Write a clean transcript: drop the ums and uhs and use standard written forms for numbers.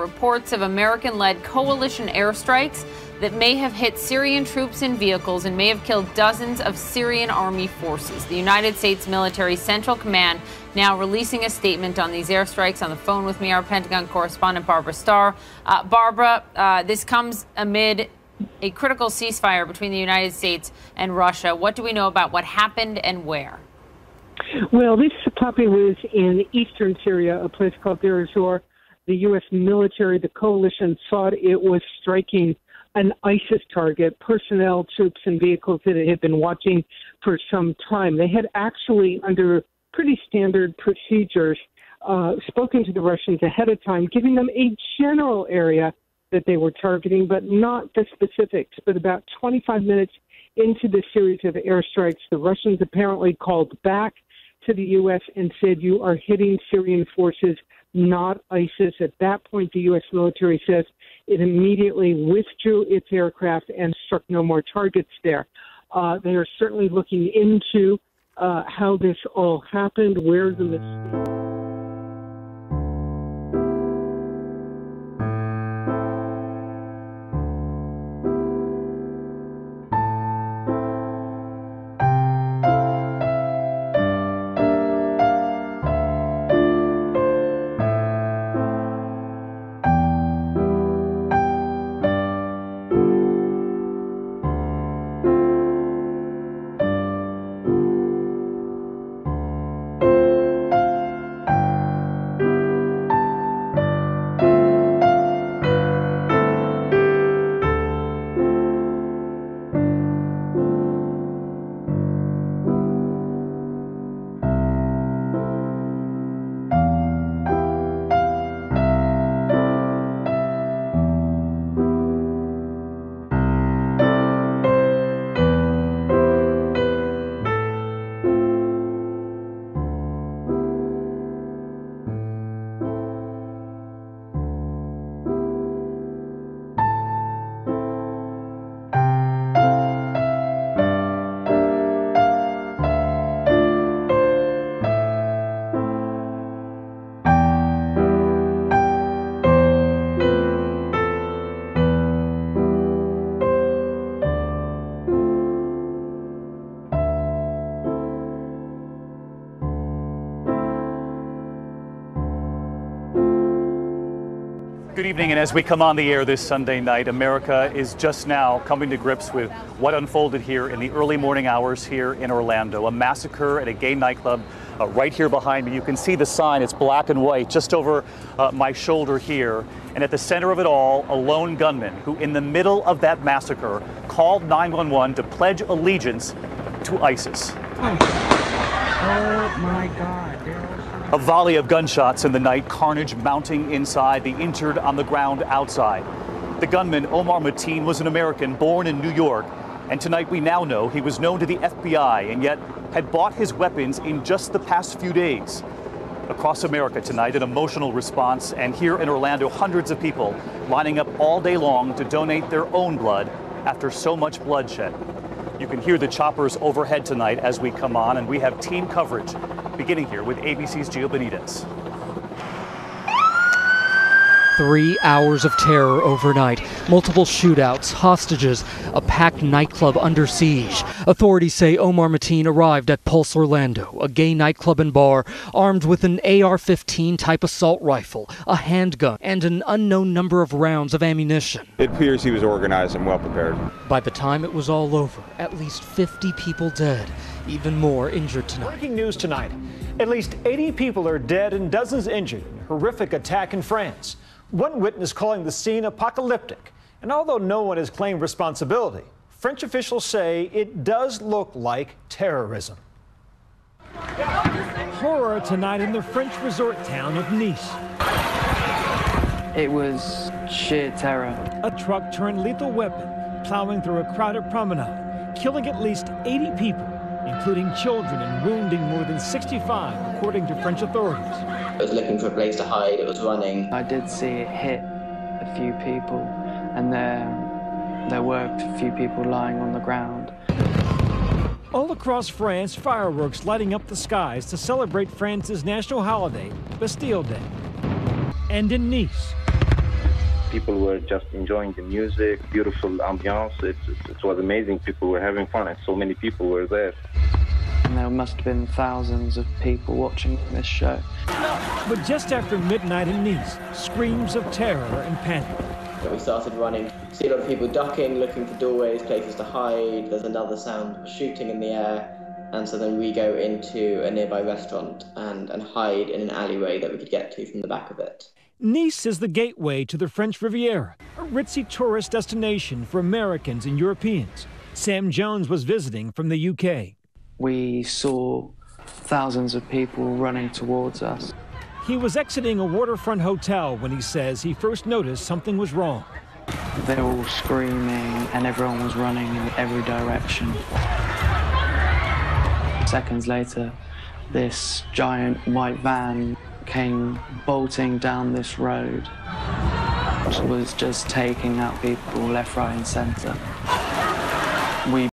Reports of American-led coalition airstrikes that may have hit Syrian troops and vehicles and may have killed dozens of Syrian army forces. The United States Military Central Command now releasing a statement on these airstrikes. On the phone with me, our Pentagon correspondent, Barbara Starr. Barbara, this comes amid a critical ceasefire between the United States and Russia. What do we know about what happened and where? Well, this puppy was in eastern Syria, a place called Deir ez-Zor. The U.S. military, the coalition, thought it was striking an ISIS target, personnel, troops, and vehicles that it had been watching for some time. They had actually, under pretty standard procedures, spoken to the Russians ahead of time, giving them a general area that they were targeting, but not the specifics. But about 25 minutes into the series of airstrikes, the Russians apparently called back to the U.S. and said, "You are hitting Syrian forces, not ISIS." At that point, the U.S. military says it immediately withdrew its aircraft and struck no more targets there. They are certainly looking into how this all happened, where the mistake. Good evening, and as we come on the air this Sunday night, America is just now coming to grips with what unfolded here in the early morning hours here in Orlando. A massacre at a gay nightclub right here behind me. You can see the sign, it's black and white, just over my shoulder here. And at the center of it all, a lone gunman who, in the middle of that massacre, called 911 to pledge allegiance to ISIS. Oh my God. A volley of gunshots in the night, carnage mounting inside, the injured on the ground outside. The gunman, Omar Mateen, was an American born in New York, and tonight we now know he was known to the FBI and yet had bought his weapons in just the past few days. Across America tonight, an emotional response, and here in Orlando, hundreds of people lining up all day long to donate their own blood after so much bloodshed. You can hear the choppers overhead tonight as we come on, and we have team coverage beginning here with ABC's Gio Benitez. 3 hours of terror overnight, multiple shootouts, hostages, a packed nightclub under siege. Authorities say Omar Mateen arrived at Pulse Orlando, a gay nightclub and bar, armed with an AR-15 type assault rifle, a handgun, and an unknown number of rounds of ammunition. It appears he was organized and well prepared. By the time it was all over, at least 50 people dead, even more injured tonight. Breaking news tonight. At least 80 people are dead and dozens injured in a horrific attack in France. One witness calling the scene apocalyptic. And although no one has claimed responsibility, French officials say it does look like terrorism. Horror tonight in the French resort town of Nice. It was sheer terror. A truck turned lethal weapon, plowing through a crowded promenade, killing at least 80 people, including children, and wounding more than 65, according to French authorities. It was looking for a place to hide, it was running. I did see it hit a few people, and there were a few people lying on the ground. All across France, fireworks lighting up the skies to celebrate France's national holiday, Bastille Day. And in Nice, People were just enjoying the music, beautiful ambiance. It was amazing. People were having fun, and so many people were there. And there must have been thousands of people watching this show. But just after midnight in Nice, screams of terror and panic. We started running. See a lot of people ducking, looking for doorways, places to hide. There's another sound of shooting in the air. And so then we go into a nearby restaurant and hide in an alleyway that we could get to from the back of it. Nice is the gateway to the French Riviera, a ritzy tourist destination for Americans and Europeans. Sam Jones was visiting from the UK. We saw thousands of people running towards us. He was exiting a waterfront hotel when he says he first noticed something was wrong. They were all screaming and everyone was running in every direction. Seconds later, this giant white van came bolting down this road. It was just taking out people left, right, and center. We